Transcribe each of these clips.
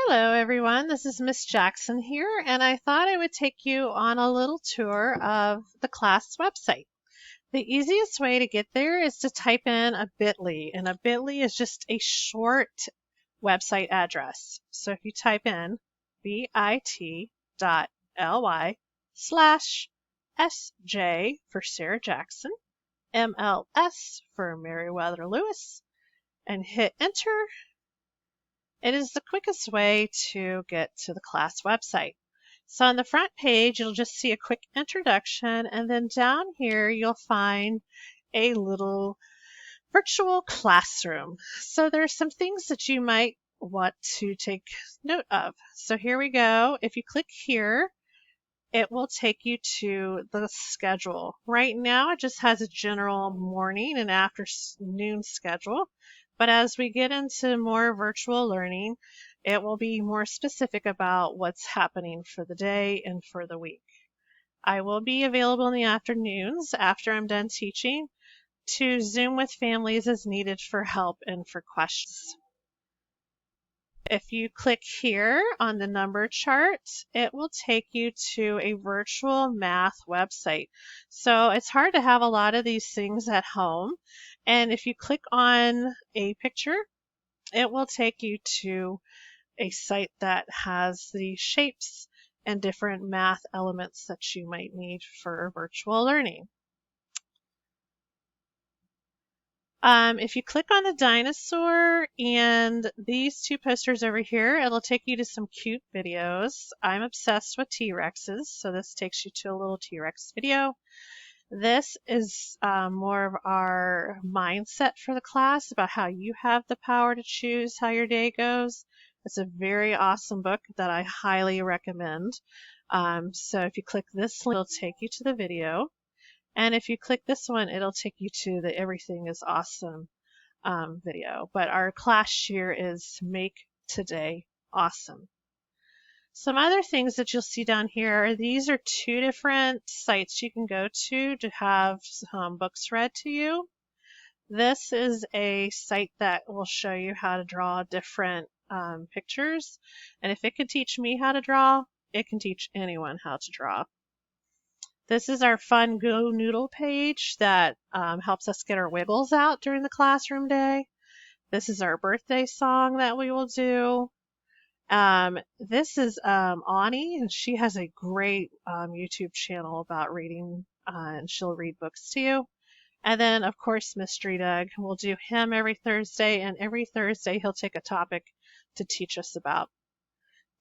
Hello, everyone. This is Miss Jackson here, and I thought I would take you on a little tour of the class website. The easiest way to get there is to type in a bit.ly, and a bit.ly is just a short website address. So if you type in bit.ly/SJ for Sarah Jackson, MLS for Meriwether Lewis, and hit enter, it is the quickest way to get to the class website. So on the front page, you'll just see a quick introduction, and then down here, you'll find a little virtual classroom. So there's some things that you might want to take note of. So here we go. If you click here, it will take you to the schedule. Right now, it just has a general morning and afternoon schedule. But as we get into more virtual learning, it will be more specific about what's happening for the day and for the week. I will be available in the afternoons after I'm done teaching to Zoom with families as needed for help and for questions. If you click here on the number chart, it will take you to a virtual math website. So it's hard to have a lot of these things at home. And if you click on a picture, it will take you to a site that has the shapes and different math elements that you might need for virtual learning. If you click on the dinosaur and these two posters over here, it'll take you to some cute videos. I'm obsessed with T-Rexes, so this takes you to a little T-Rex video. This is more of our mindset for the class about how you have the power to choose how your day goes. It's a very awesome book that I highly recommend. So if you click this link, it'll take you to the video. And if you click this one, it'll take you to the Everything is Awesome video. But our class year is Make Today Awesome. Some other things that you'll see down here, these are two different sites you can go to have books read to you. This is a site that will show you how to draw different pictures. And if it can teach me how to draw, it can teach anyone how to draw. This is our fun Go Noodle page that helps us get our wiggles out during the classroom day. This is our birthday song that we will do. This is Ani, and she has a great YouTube channel about reading, and she'll read books to you. And then, of course, Mystery Doug. We'll do him every Thursday, and every Thursday he'll take a topic to teach us about.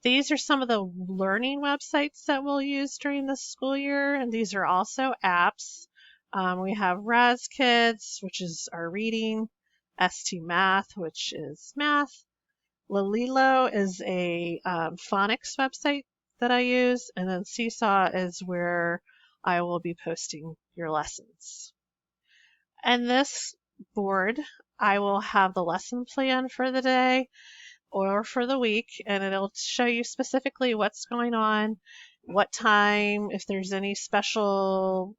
These are some of the learning websites that we'll use during the school year, and these are also apps. We have Raz Kids, which is our reading, ST Math, which is math. Lalilo is a phonics website that I use, and then Seesaw is where I will be posting your lessons. And this board, I will have the lesson plan for the day or for the week, and it'll show you specifically what's going on, what time, if there's any special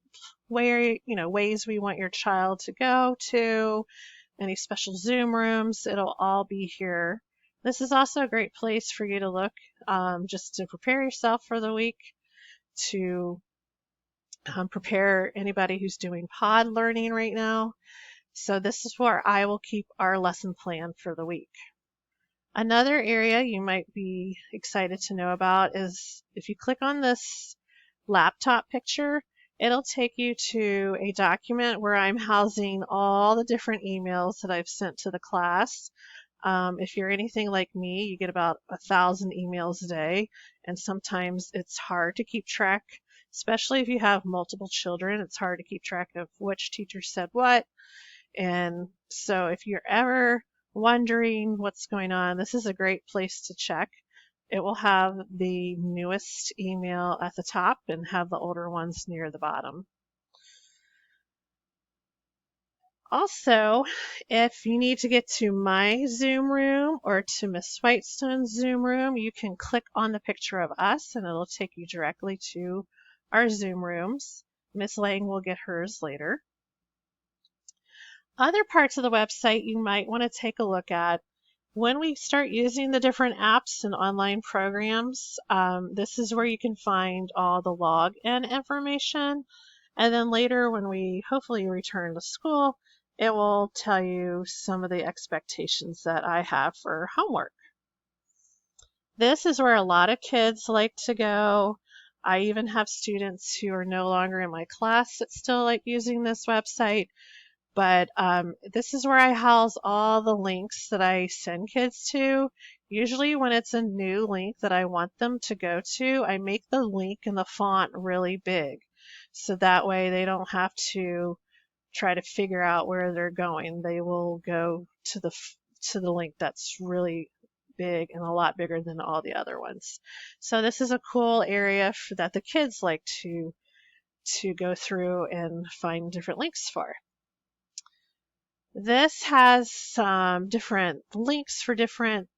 ways we want your child to go to, any special Zoom rooms, it'll all be here. This is also a great place for you to look just to prepare yourself for the week, to prepare anybody who's doing pod learning right now. So this is where I will keep our lesson plan for the week. Another area you might be excited to know about is if you click on this laptop picture, it'll take you to a document where I'm housing all the different emails that I've sent to the class. If you're anything like me, you get about 1,000 emails a day, and sometimes it's hard to keep track, especially if you have multiple children. It's hard to keep track of which teacher said what. And so if you're ever wondering what's going on, this is a great place to check. It will have the newest email at the top and have the older ones near the bottom. Also, if you need to get to my Zoom room or to Miss Whitestone's Zoom room, you can click on the picture of us and it'll take you directly to our Zoom rooms. Miss Lang will get hers later. Other parts of the website you might want to take a look at When we start using the different apps and online programs, this is where you can find all the login information. And then later, when we hopefully return to school, it will tell you some of the expectations that I have for homework. This is where a lot of kids like to go. I even have students who are no longer in my class that still like using this website. But this is where I house all the links that I send kids to. Usually when it's a new link that I want them to go to, I make the link and the font really big. So that way they don't have to try to figure out where they're going. They will go to the link that's really big and a lot bigger than all the other ones. So this is a cool area that the kids like to go through and find different links for. This has some different links for different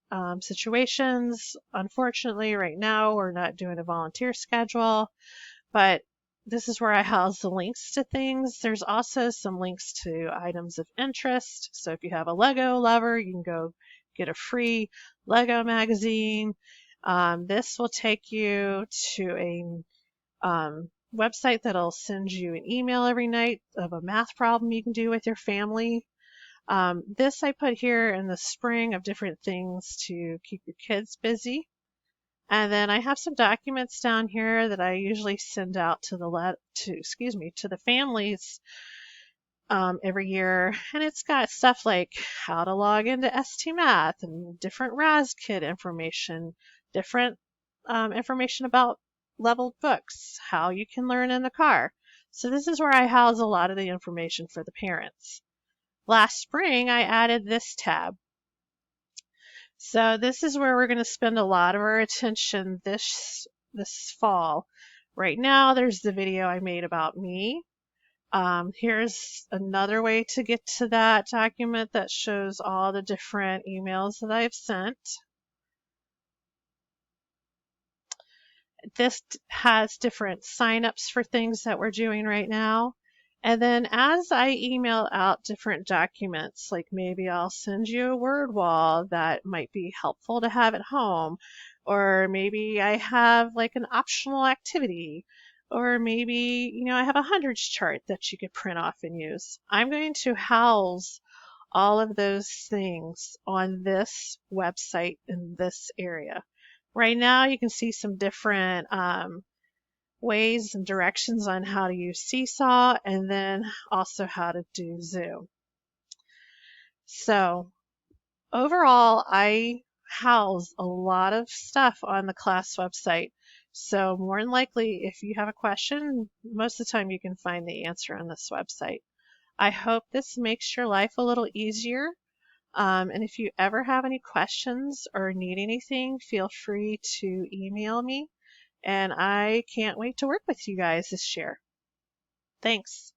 situations. Unfortunately, right now we're not doing a volunteer schedule, but this is where I house the links to things. There's also some links to items of interest. So if you have a Lego lover, you can go get a free Lego magazine. This will take you to a website that'll send you an email every night of a math problem you can do with your family. This I put here in the spring of different things to keep your kids busy. And then I have some documents down here that I usually send out to the families every year. And it's got stuff like how to log into STMath and different RASKit information, different information about leveled books, how you can learn in the car. So this is where I house a lot of the information for the parents. Last spring, I added this tab. So this is where we're going to spend a lot of our attention this fall. Right now, there's the video I made about me. Here's another way to get to that document that shows all the different emails that I've sent. This has different signups for things that we're doing right now. And then as I email out different documents, like maybe I'll send you a word wall that might be helpful to have at home, or maybe I have like an optional activity, or maybe, I have a hundreds chart that you could print off and use. I'm going to house all of those things on this website in this area. Right now, you can see some different ways and directions on how to use Seesaw and then also how to do Zoom. So overall, I house a lot of stuff on the class website. So more than likely, if you have a question, most of the time you can find the answer on this website. I hope this makes your life a little easier. And if you ever have any questions or need anything, feel free to email me. And I can't wait to work with you guys this year. Thanks.